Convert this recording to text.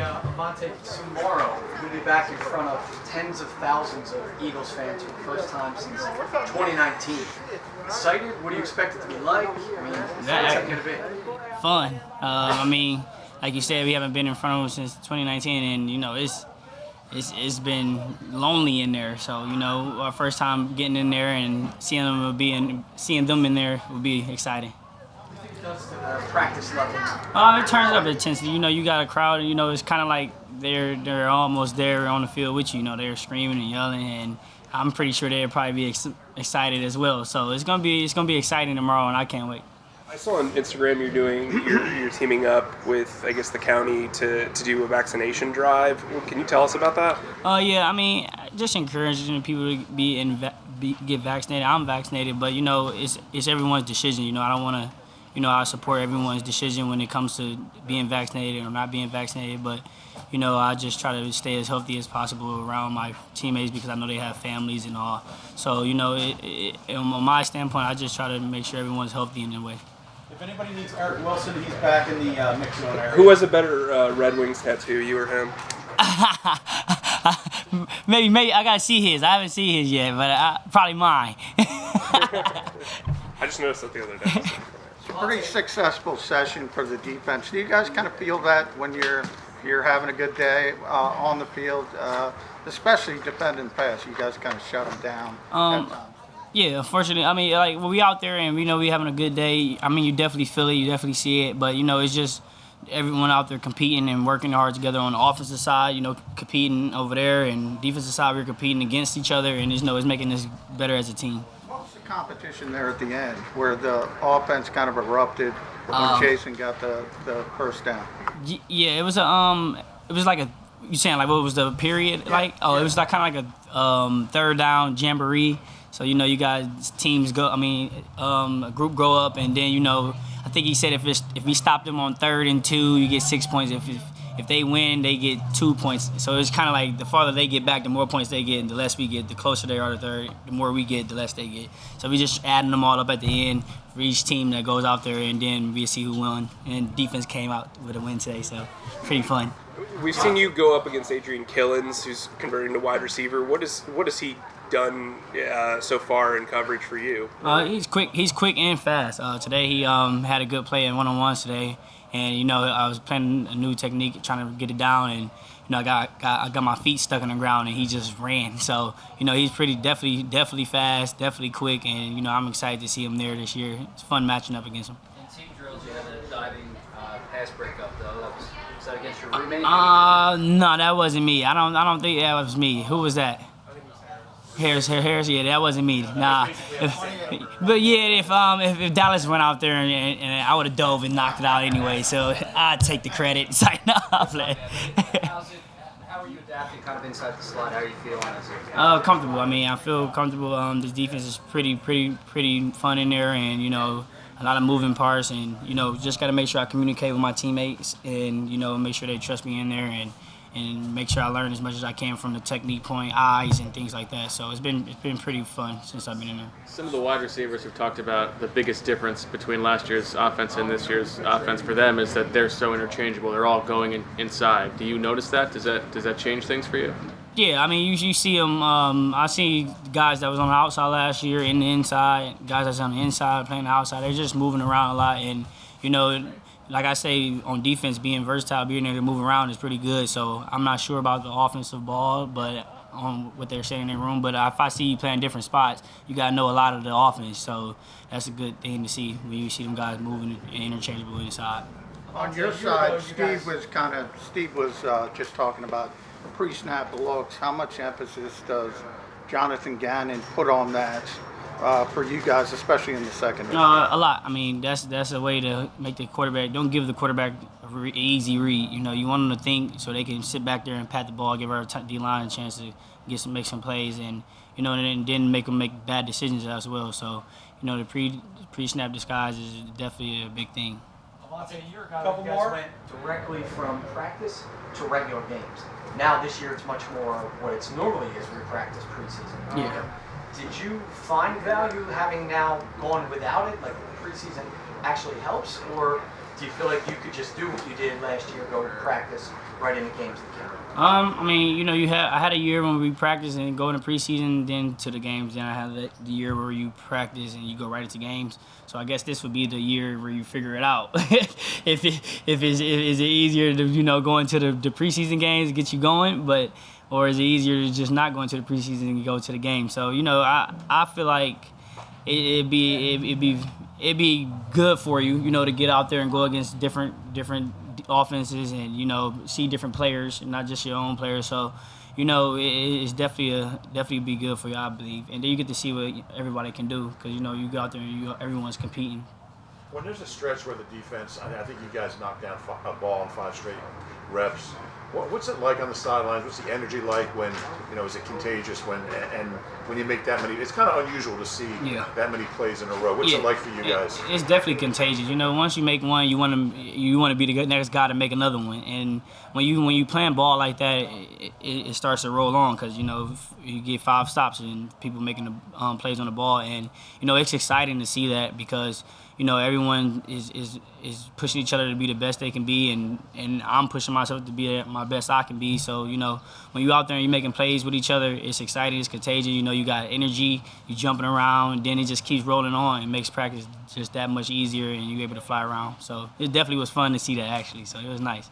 Avonte, tomorrow you'll be back in front of tens of thousands of Eagles fans for the first time since 2019. Excited? What do you expect it to be like? I mean, what's it going to be? Fun. I mean, like you said, we haven't been in front of them since 2019, and it's been lonely in there. So our first time getting in there and seeing them in there will be exciting. Does to the practice level? It turns up the intensity. You got a crowd, and it's kind of like they're almost there on the field with you. They're screaming and yelling, and I'm pretty sure they'll probably be excited as well. So it's gonna be exciting tomorrow, and I can't wait. I saw on Instagram you're teaming up with, I guess, the county to do a vaccination drive. Can you tell us about that? Yeah, I mean, just encouraging people to get vaccinated. I'm vaccinated, but it's everyone's decision. I don't want to. I support everyone's decision when it comes to being vaccinated or not being vaccinated, but I just try to stay as healthy as possible around my teammates because I know they have families and all. So on my standpoint, I just try to make sure everyone's healthy in their way. If anybody needs Eric Wilson, he's back in the mix zone area. Who has a better Red Wings tattoo, you or him? maybe I gotta see his. I haven't seen his yet, but probably mine. I just noticed that the other day. It's a pretty successful session for the defense. Do you guys kind of feel that when you're having a good day on the field, especially defending pass? You guys kind of shut them down at times. Yeah, unfortunately, I mean, like when we out there and we having a good day, I mean, you definitely feel it, you definitely see it, but it's just everyone out there competing and working hard together on the offensive side, competing over there, and defensive side we're competing against each other, and it's making us better as a team. What was the competition there at the end, where the offense kind of erupted when Jason got the first down? Yeah, it was like you saying like what was the period like? Oh, it was like kind of like a third down jamboree. So you guys teams go. I mean, a group go up, and then I think he said if we stop them on 3rd and 2, you get 6 points. If they win, they get 2 points. So it's kind of like the farther they get back, the more points they get, and the less we get. The closer they are to 3rd, the more we get, the less they get. So we just adding them all up at the end for each team that goes out there, and then we see who won. And defense came out with a win today, so pretty fun. We've seen you go up against Adrian Killens, who's converting to wide receiver. What has he done so far in coverage for you? He's quick and fast. Today he had a good play in one-on-ones today, and I was playing a new technique, trying to get it down, and I got my feet stuck in the ground, and he just ran. So he's definitely fast, definitely quick, and I'm excited to see him there this year. It's fun matching up against him. In team drills, you had a diving pass breakup though. Was that against your roommate? No, that wasn't me. I don't think that was me. Who was that? Harris, yeah, that wasn't me. Nah, but yeah, if Dallas went out there and I would have dove and knocked it out anyway, so I'd take the credit. It's like, no, I'm playing. How are you adapting, kind of inside the slot? How are you feeling? Comfortable. I mean, I feel comfortable. This defense is pretty fun in there, and a lot of moving parts, and just got to make sure I communicate with my teammates, and make sure they trust me in there, and make sure I learn as much as I can from the technique point, eyes, and things like that. So it's been pretty fun since I've been in there. Some of the wide receivers have talked about the biggest difference between last year's offense and this year's offense for them is that they're so interchangeable. They're all going inside. Do you notice that? Does that change things for you? Yeah, I mean, you see them. I see guys that was on the outside last year in the inside, guys that's on the inside playing the outside. They're just moving around a lot, and like I say, on defense, being versatile, being able to move around is pretty good. So I'm not sure about the offensive ball, but on what they're saying in their room. But if I see you playing different spots, you got to know a lot of the offense. So that's a good thing to see when you see them guys moving and interchangeable inside. On your side, Steve was just talking about pre-snap looks. How much emphasis does Jonathan Gannon put on that for you guys, especially in the secondary? A lot. I mean, that's a way to make the quarterback. Don't give the quarterback an easy read. You want them to think so they can sit back there and pat the ball, give our D-line a chance to make some plays, and and then make them make bad decisions as well. So the pre-snap disguise is definitely a big thing. Avonte, a year ago, you guys went directly from practice to regular games. Now this year it's much more what it's normally is we practice preseason. Yeah. Did you find value having now gone without it, like the preseason actually helps, or do you feel like you could just do what you did last year, go to practice, right into games that count? I mean, you know, I had a year when we practiced and go into preseason, then to the games. Then I had the year where you practice and you go right into games. So I guess this would be the year where you figure it out. If is it easier to, you know, go into the preseason games to get you going, or is it easier to just not go into the preseason and go to the game? So, you know, I feel like it'd be good for you, you know, to get out there and go against different offenses and, you know, see different players, not just your own players. So, you know, it's definitely be good for you, I believe. And then you get to see what everybody can do because, you know, you go out there and everyone's competing. When there's a stretch where the defense, I think you guys knocked down a ball in 5 straight reps. What's it like on the sidelines? What's the energy like when, you know, is it contagious when you make that many? It's kind of unusual to see that many plays in a row. What's it like for you guys? It's definitely contagious. You know, once you make one, you want to be the next guy to make another one. And when you playing ball like that, it starts to roll on because, you know, you get 5 stops and people making the plays on the ball, and, you know, it's exciting to see that because, you know, everyone is pushing each other to be the best they can be, and I'm pushing myself to be my best I can be. So, you know, when you're out there and you're making plays with each other, it's exciting, it's contagious. You know, you got energy, you're jumping around, and then it just keeps rolling on. It makes practice just that much easier, and you're able to fly around. So it definitely was fun to see that, actually. So it was nice.